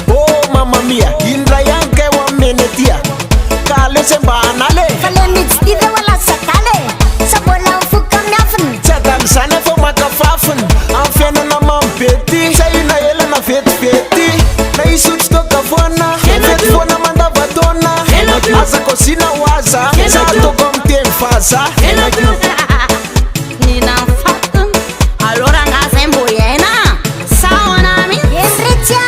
Oh mamma mia, indra yanke wa menetia. Kale sembanale. Kale mitstide wala sakale. Sabola fuka miafn. Tsadan sana fo makafafen. Afena na mampeti. Sayina yela na feti. Na isuch to kafona. Feti fona manda batona. Asa kosina waza. Sato komte mfaza. Nina fatten. Allora ngase mboyena. Sawana mi. Yesricha.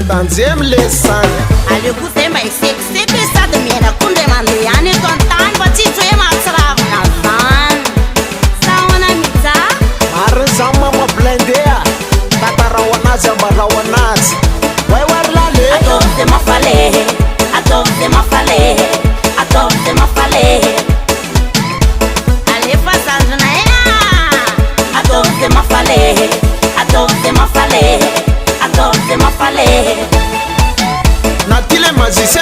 Tanzem lesan. Ale kuse mai sexy pesa de mena kunde mande ane kontan bachi tue matsrab na van. Sawana mitsa. Marin sama ma blendea. Tatarawana zambarawanas. Wai warlale. Adopte ma fale. Adopte ma fale. Adopte ma fale. Ale pasandna ya. Adopte ma fale. Adopte ma fale. Adopte ma fale. Natile mazise